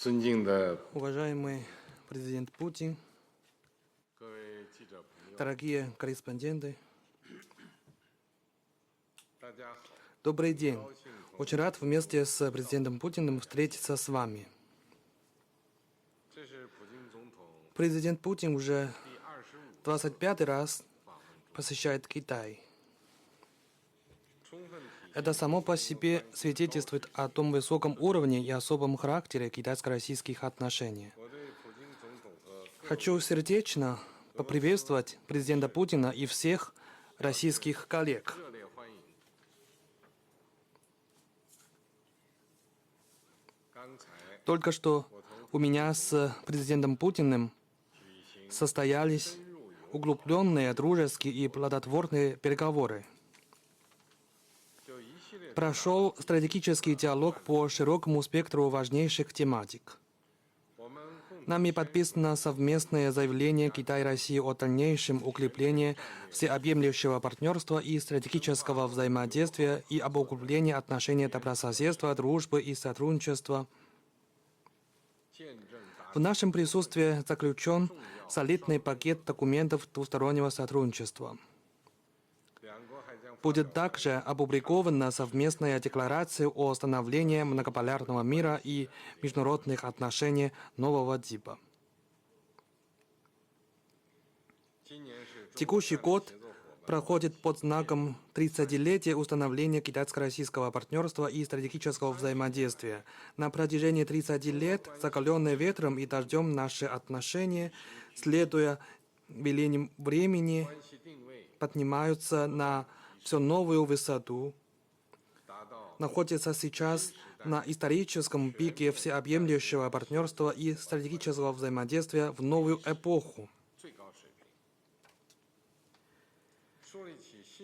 Уважаемый президент Путин, дорогие корреспонденты, добрый день. Очень рад вместе с президентом Путиным встретиться с вами. Президент Путин уже 25-й раз посещает Китай. Это само по себе свидетельствует о том высоком уровне и особом характере китайско-российских отношений. Хочу сердечно поприветствовать президента Путина и всех российских коллег. Только что у меня с президентом Путиным состоялись углубленные, дружеские и плодотворные переговоры. Прошел стратегический диалог по широкому спектру важнейших тематик. Нами подписано совместное заявление Китая и России о дальнейшем укреплении всеобъемлющего партнерства и стратегического взаимодействия и об укреплении отношений добрососедства, дружбы и сотрудничества. В нашем присутствии заключен солидный пакет документов двустороннего сотрудничества. Будет также опубликована совместная декларация о становлении многополярного мира и международных отношений нового типа. Текущий год проходит под знаком 30-летия установления китайско-российского партнерства и стратегического взаимодействия. На протяжении 30 лет, закаленные ветром и дождем, наши отношения, следуя велениям времени, поднимаются на все новую высоту, находятся сейчас на историческом пике всеобъемлющего партнерства и стратегического взаимодействия в новую эпоху.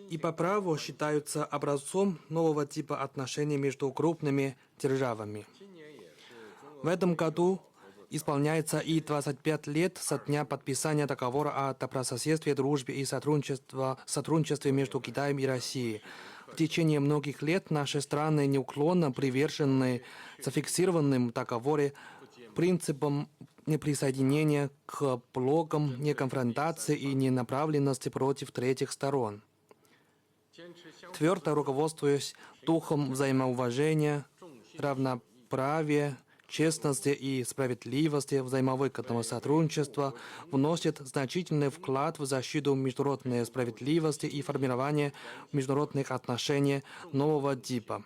И по праву считаются образцом нового типа отношений между крупными державами. В этом году исполняется и 25 лет со дня подписания договора о добрососедстве, дружбе и сотрудничестве между Китаем и Россией. В течение многих лет наши страны неуклонно привержены зафиксированным в договоре принципам неприсоединения к блокам, неконфронтации и ненаправленности против третьих сторон. Твердо руководствуясь духом взаимоуважения, равноправия, честности и справедливости, взаимовыгодного сотрудничества, вносит значительный вклад в защиту международной справедливости и формирование международных отношений нового типа.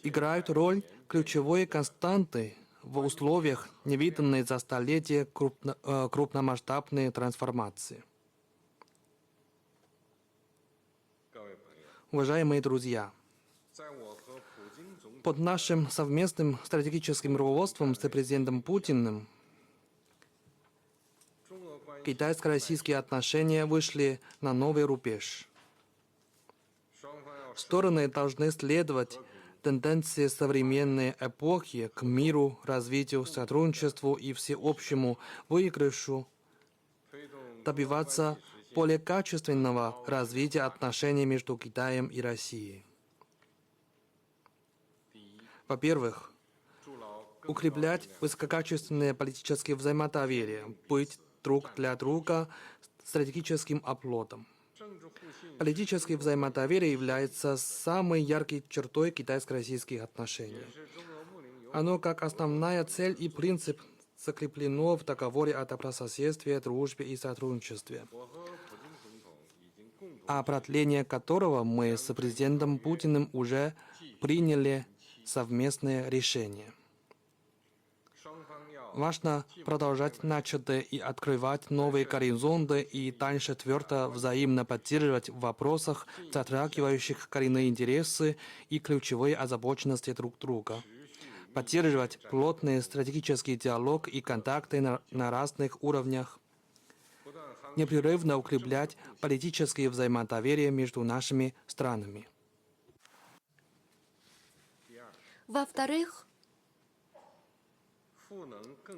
Играют роль ключевой константы в условиях невиданной за столетия крупномасштабной трансформации. Уважаемые друзья, под нашим совместным стратегическим руководством с президентом Путиным китайско-российские отношения вышли на новый рубеж. Стороны должны следовать тенденции современной эпохи к миру, развитию, сотрудничеству и всеобщему выигрышу, добиваться более качественного развития отношений между Китаем и Россией. Во-первых, укреплять высококачественные политические взаимодоверия, быть друг для друга стратегическим оплотом. Политическое взаимодоверие является самой яркой чертой китайско-российских отношений. Оно как основная цель и принцип закреплено в договоре о добрососедстве, дружбе и сотрудничестве, о продлении которого мы с президентом Путиным уже приняли совместное решение. Важно продолжать начатое и открывать новые горизонты и дальше твердо взаимно поддерживать в вопросах, затрагивающих коренные интересы и ключевые озабоченности друг друга. Поддерживать плотный стратегический диалог и контакты на разных уровнях. Непрерывно укреплять политические взаимодоверия между нашими странами. Во-вторых,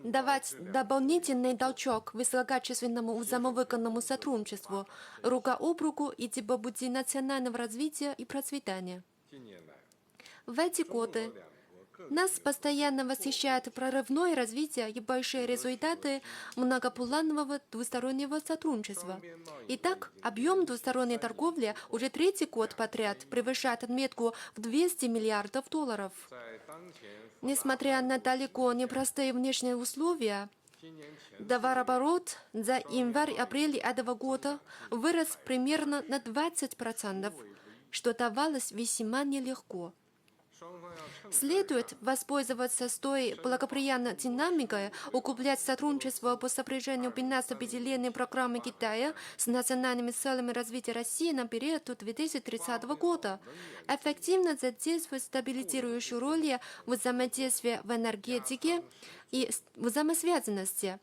давать дополнительный толчок высококачественному взаимовыгодному сотрудничеству, рука об руку идти по пути национального развития и процветания. В эти годы нас постоянно восхищает прорывное развитие и большие результаты многопланового двустороннего сотрудничества. Итак, объем двусторонней торговли уже третий год подряд превышает отметку в 200 миллиардов долларов. Несмотря на далеко непростые внешние условия, товарооборот за январь-апрель этого года вырос примерно на 20%, что давалось весьма нелегко. Следует воспользоваться той благоприятной динамикой, укреплять сотрудничество по сопряжению 15-летней программы Китая с национальными целями развития России на период до 2030 года, эффективно задействовать стабилизирующую роль в взаимодействии в энергетике и взаимосвязанности,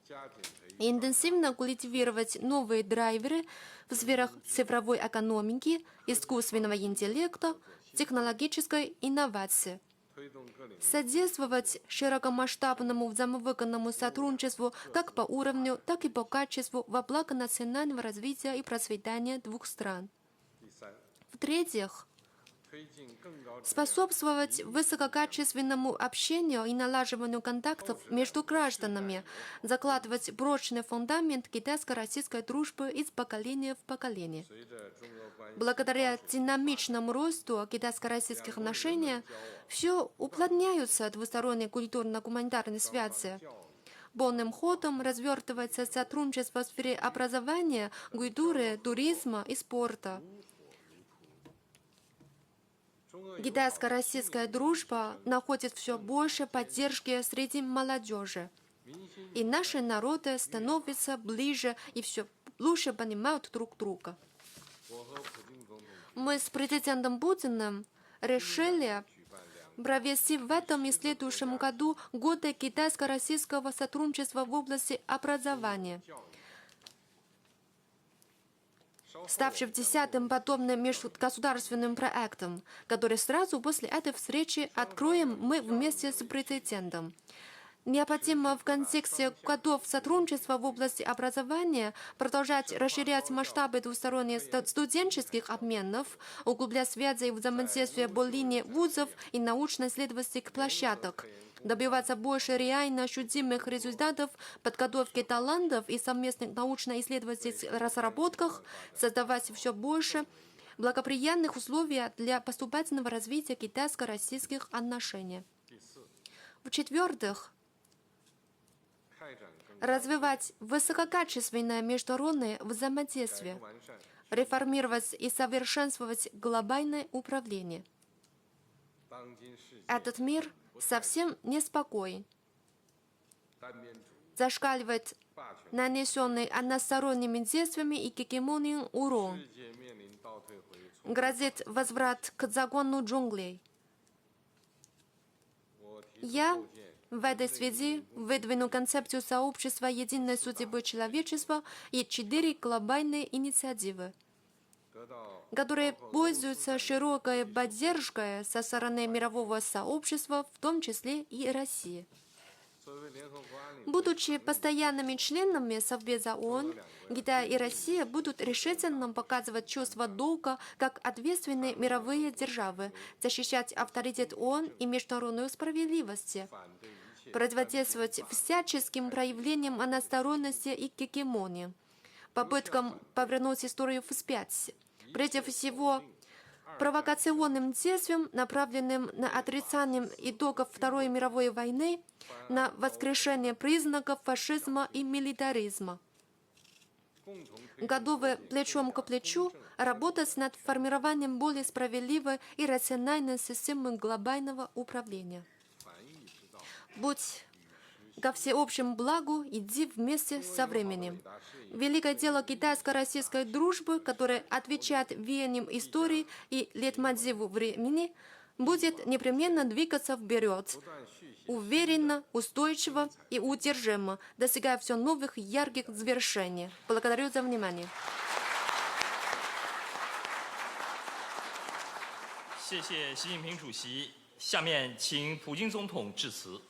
интенсивно культивировать новые драйверы в сферах цифровой экономики, искусственного интеллекта, технологической инновации, содействовать широкомасштабному взаимовыгодному сотрудничеству как по уровню, так и по качеству во благо национального развития и процветания двух стран. В-третьих, способствовать высококачественному общению и налаживанию контактов между гражданами, закладывать прочный фундамент китайско-российской дружбы из поколения в поколение. Благодаря динамичному росту китайско-российских отношений все уплотняются двусторонние культурно-гуманитарные связи. Полным ходом развертывается сотрудничество в сфере образования, культуры, туризма и спорта. Китайско-российская дружба находит все больше поддержки среди молодежи. И наши народы становятся ближе и все лучше понимают друг друга. Мы с президентом Путиным решили провести в этом и следующем году годы китайско-российского сотрудничества в области образования, ставший 10-м подобным межгосударственным проектом, который сразу после этой встречи откроем мы вместе с президентом. Необходимо в контексте годов сотрудничества в области образования продолжать расширять масштабы двусторонних студенческих обменов, углублять связи и взаимодействие по линии вузов и научно-исследовательских площадок, добиваться больше реально ощутимых результатов подготовки талантов и совместных научно-исследовательских разработках, создавать все больше благоприятных условий для поступательного развития китайско-российских отношений. В-четвертых, развивать высококачественное международное взаимодействие, реформировать и совершенствовать глобальное управление. Этот мир совсем неспокоен. Зашкаливает нанесенный односторонними действиями и гегемонией урон. Грозит возврат к закону джунглей. Я в этой связи выдвину концепцию сообщества единой судьбы человечества и 4 глобальные инициативы, которые пользуются широкой поддержкой со стороны мирового сообщества, в том числе и России. Будучи постоянными членами Совбеза ООН, Китай и Россия будут решительно показывать чувство долга как ответственные мировые державы, защищать авторитет ООН и международную справедливость, противодействовать всяческим проявлениям односторонности и гегемонии, попыткам повернуть историю вспять, прежде всего провокационным действиям, направленным на отрицание итогов Второй мировой войны, на воскрешение признаков фашизма и милитаризма. Готовы плечом к плечу работать над формированием более справедливой и рациональной системы глобального управления. Будь ко всеобщему благу, иди вместе со временем. Великое дело китайско-российской дружбы, которое отвечает веяниям истории и лейтмотиву времени, будет непременно двигаться вперед, уверенно, устойчиво и удержимо, достигая все новых ярких завершений. Благодарю за внимание. 谢谢习近平主席。下面请普京总统致辞。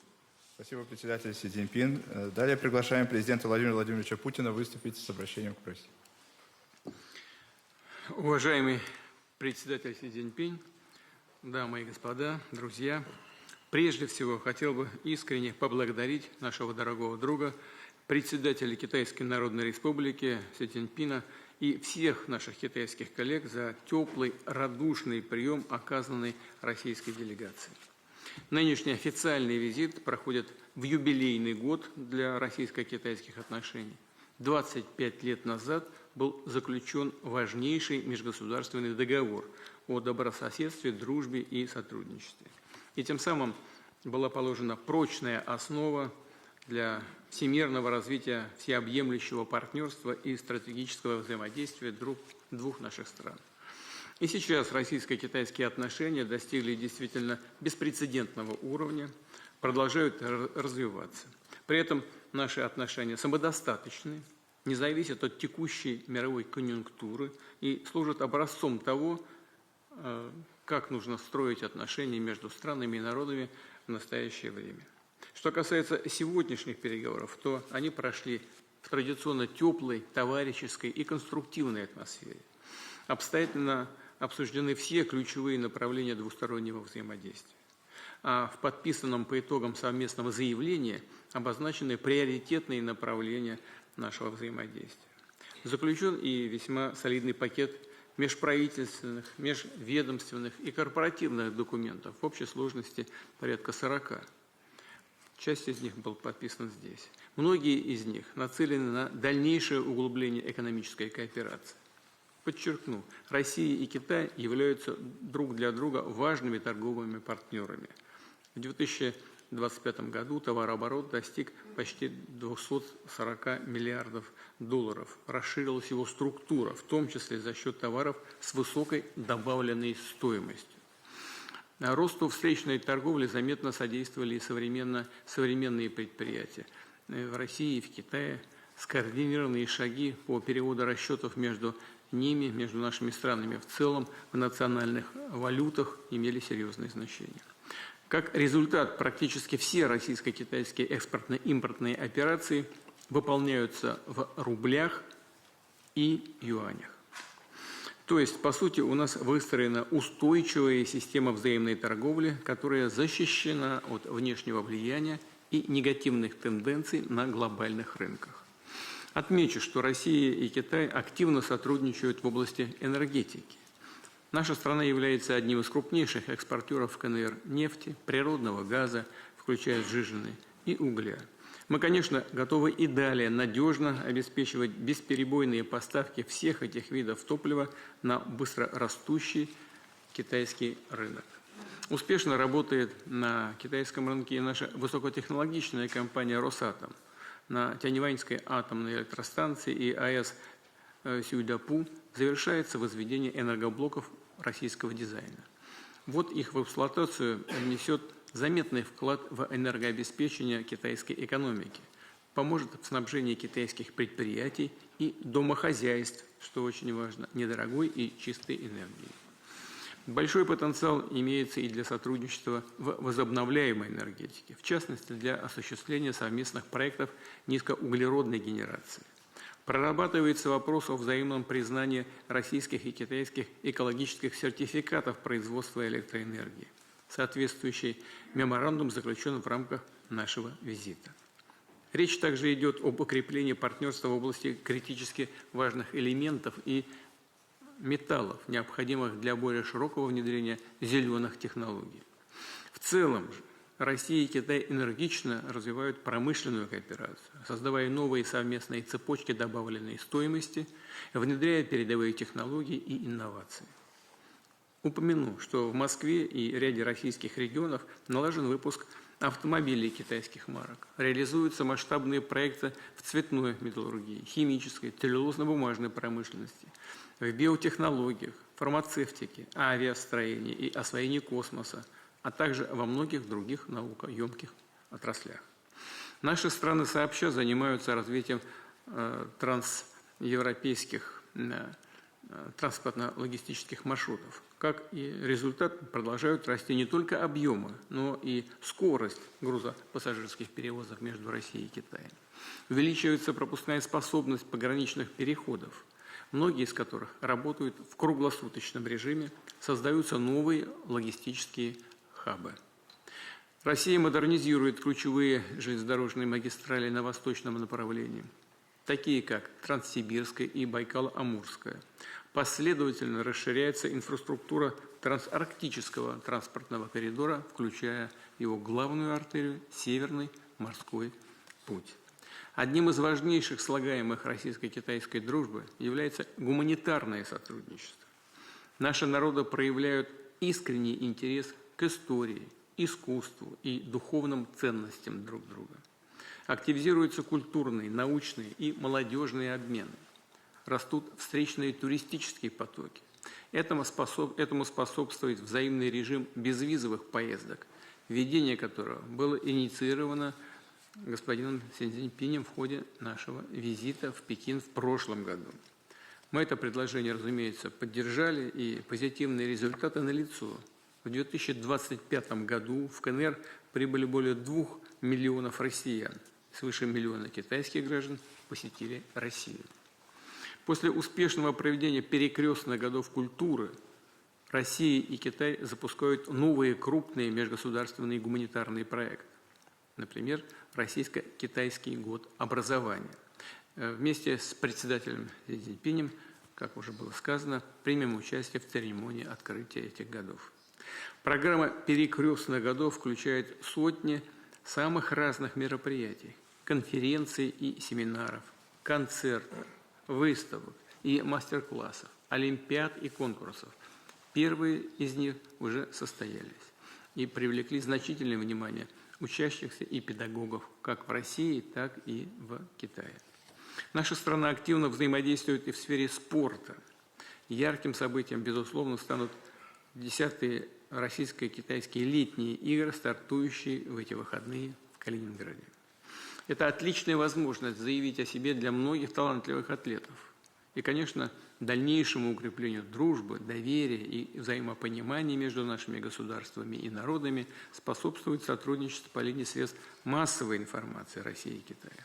Спасибо, председатель Си Цзиньпин. Далее приглашаем президента Владимира Владимировича Путина выступить с обращением к прессе. Уважаемый председатель Си Цзиньпин, Дамы и господа, друзья, прежде всего хотел бы искренне поблагодарить нашего дорогого друга, председателя Китайской Народной Республики Си Цзиньпина и всех наших китайских коллег за теплый, радушный прием, оказанный российской делегацией. Нынешний официальный визит проходит в юбилейный год для российско-китайских отношений. 25 лет назад был заключен важнейший межгосударственный договор о добрососедстве, дружбе и сотрудничестве. И тем самым была положена прочная основа для всемирного развития всеобъемлющего партнерства и стратегического взаимодействия двух наших стран. И сейчас российско-китайские отношения достигли действительно беспрецедентного уровня, продолжают развиваться. При этом наши отношения самодостаточны, не зависят от текущей мировой конъюнктуры и служат образцом того, как нужно строить отношения между странами и народами в настоящее время. Что касается сегодняшних переговоров, то они прошли в традиционно теплой, товарищеской и конструктивной атмосфере. Обстоятельно обсуждены все ключевые направления двустороннего взаимодействия. А в подписанном по итогам совместного заявления обозначены приоритетные направления нашего взаимодействия. Заключен и весьма солидный пакет межправительственных, межведомственных и корпоративных документов в общей сложности порядка 40. Часть из них была подписана здесь. Многие из них нацелены на дальнейшее углубление экономической кооперации. Подчеркну, Россия и Китай являются друг для друга важными торговыми партнерами. В 2025 году товарооборот достиг почти 240 миллиардов долларов. Расширилась его структура, в том числе за счет товаров с высокой добавленной стоимостью. Росту встречной торговли заметно содействовали и современные предприятия. В России и в Китае скоординированные шаги по переводу расчетов между ними, между нашими странами в целом, в национальных валютах имели серьезное значение. Как результат, практически все российско-китайские экспортно-импортные операции выполняются в рублях и юанях. То есть, по сути, у нас выстроена устойчивая система взаимной торговли, которая защищена от внешнего влияния и негативных тенденций на глобальных рынках. Отмечу, что Россия и Китай активно сотрудничают в области энергетики. Наша страна является одним из крупнейших экспортеров КНР нефти, природного газа, включая сжиженный, и угля. Мы, конечно, готовы и далее надежно обеспечивать бесперебойные поставки всех этих видов топлива на быстро растущий китайский рынок. Успешно работает на китайском рынке и наша высокотехнологичная компания «Росатом». На Тяньваньской атомной электростанции и АЭС Сюйдапу завершается возведение энергоблоков российского дизайна. Вот их в эксплуатацию внесет заметный вклад в энергообеспечение китайской экономики, поможет в снабжении китайских предприятий и домохозяйств, что очень важно, недорогой и чистой энергией. Большой потенциал имеется и для сотрудничества в возобновляемой энергетике, в частности, для осуществления совместных проектов низкоуглеродной генерации. Прорабатывается вопрос о взаимном признании российских и китайских экологических сертификатов производства электроэнергии. Соответствующий меморандум заключен в рамках нашего визита. Речь также идет об укреплении партнерства в области критически важных элементов и металлов, необходимых для более широкого внедрения зеленых технологий. В целом же Россия и Китай энергично развивают промышленную кооперацию, создавая новые совместные цепочки добавленной стоимости, внедряя передовые технологии и инновации. Упомяну, что в Москве и ряде российских регионов налажен выпуск автомобилей китайских марок. Реализуются масштабные проекты в цветной металлургии, химической, целлюлозно-бумажной промышленности, в биотехнологиях, фармацевтике, авиастроении и освоении космоса, а также во многих других наукоемких отраслях. Наши страны сообща занимаются развитием трансевропейских транспортно-логистических маршрутов. Как и результат, продолжают расти не только объемы, но и скорость грузопассажирских перевозок между Россией и Китаем. Увеличивается пропускная способность пограничных переходов. многие из которых работают в круглосуточном режиме, создаются новые логистические хабы. Россия модернизирует ключевые железнодорожные магистрали на восточном направлении, такие как Транссибирская и Байкало-Амурская. Последовательно расширяется инфраструктура трансарктического транспортного коридора, включая его главную артерию – Северный морской путь. Одним из важнейших слагаемых российско-китайской дружбы является гуманитарное сотрудничество. Наши народы проявляют искренний интерес к истории, искусству и духовным ценностям друг друга. Активизируются культурные, научные и молодежные обмены. Растут встречные туристические потоки. Этому способствует взаимный режим безвизовых поездок, введение которого было инициировано господином Си Цзиньпинем в ходе нашего визита в Пекин в прошлом году. Мы это предложение, разумеется, поддержали, и позитивные результаты налицо. В 2025 году в КНР прибыли более 2 миллионов россиян, свыше миллиона китайских граждан посетили Россию. После успешного проведения перекрестных годов культуры Россия и Китай запускают новые крупные межгосударственные гуманитарные проекты. Например, Российско-Китайский год образования. Вместе с председателем Си Цзиньпинем, как уже было сказано, примем участие в церемонии открытия этих годов. Программа перекрестных годов включает сотни самых разных мероприятий, конференций и семинаров, концертов, выставок и мастер-классов, олимпиад и конкурсов. Первые из них уже состоялись и привлекли значительное внимание учащихся и педагогов как в России, так и в Китае. Наша страна активно взаимодействует и в сфере спорта. Ярким событием, безусловно, станут 10-е российско-китайские летние игры, стартующие в эти выходные в Калининграде. Это отличная возможность заявить о себе для многих талантливых атлетов. И, конечно, дальнейшему укреплению дружбы, доверия и взаимопонимания между нашими государствами и народами способствует сотрудничество по линии средств массовой информации России и Китая.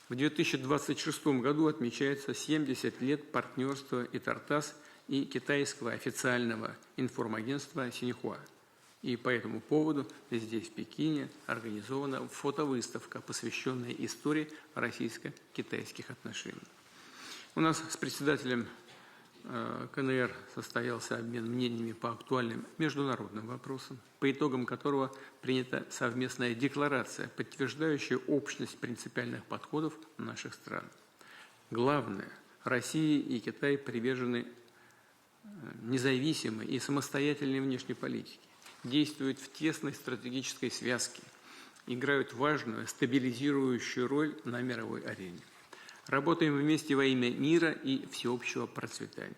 В 2026 году отмечается 70 лет партнерства ИТАРТАСС и китайского официального информагентства Синьхуа. И по этому поводу здесь, в Пекине, организована фотовыставка, посвященная истории российско-китайских отношений. У нас с председателем КНР состоялся обмен мнениями по актуальным международным вопросам, по итогам которого принята совместная декларация, подтверждающая общность принципиальных подходов наших стран. Главное, Россия и Китай привержены независимой и самостоятельной внешней политике, действуют в тесной стратегической связке, играют важную стабилизирующую роль на мировой арене. Работаем вместе во имя мира и всеобщего процветания.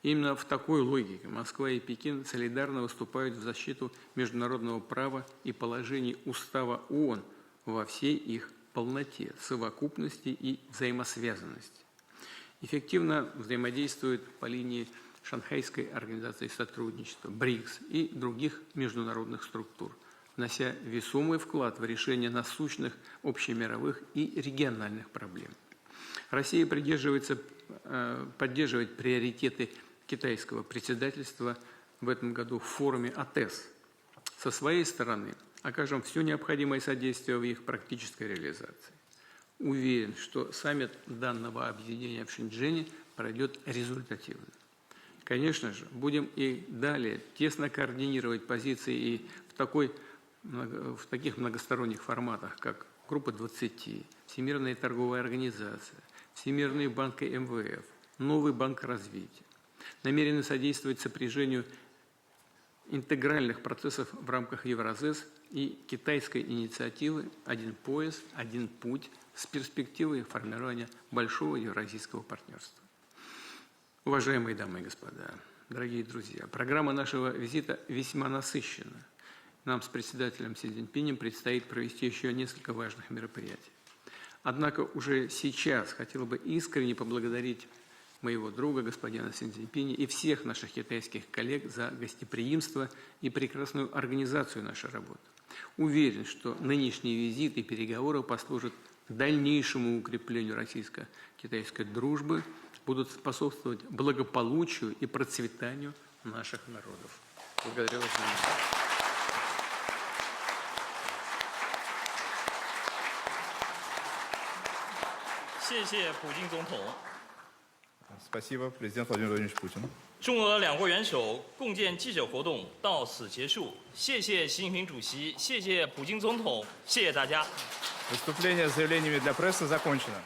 Именно в такой логике Москва и Пекин солидарно выступают в защиту международного права и положений Устава ООН во всей их полноте, совокупности и взаимосвязанности. Эффективно взаимодействуют по линии Шанхайской организации сотрудничества, БРИКС и других международных структур, внося весомый вклад в решение насущных общемировых и региональных проблем. Россия поддерживает приоритеты китайского председательства в этом году в форуме АТЭС. Со своей стороны окажем все необходимое содействие в их практической реализации. Уверен, что саммит данного объединения в Шэньчжэне пройдет результативно. Конечно же, будем и далее тесно координировать позиции и в таких многосторонних форматах, как Группа 20, Всемирная торговая организация, Всемирный банк и МВФ, Новый банк развития. Намерены содействовать сопряжению интегральных процессов в рамках Евразес и китайской инициативы «Один пояс, один путь» с перспективой формирования большого евразийского партнерства. Уважаемые дамы и господа, дорогие друзья, программа нашего визита весьма насыщена. Нам с председателем Си Цзиньпинем предстоит провести еще несколько важных мероприятий. Однако уже сейчас хотел бы искренне поблагодарить моего друга, господина Си Цзиньпиня, и всех наших китайских коллег за гостеприимство и прекрасную организацию нашей работы. Уверен, что нынешний визит и переговоры послужат дальнейшему укреплению российско-китайской дружбы, будут способствовать благополучию и процветанию наших народов. Благодарю вас за внимание. Спасибо, президент Владимир Владимирович Путин. 中俄两国元首共建记者活动到此结束，谢谢习近平主席，谢谢普京总统，谢谢大家。 Выступление с заявлениями для прессы закончено.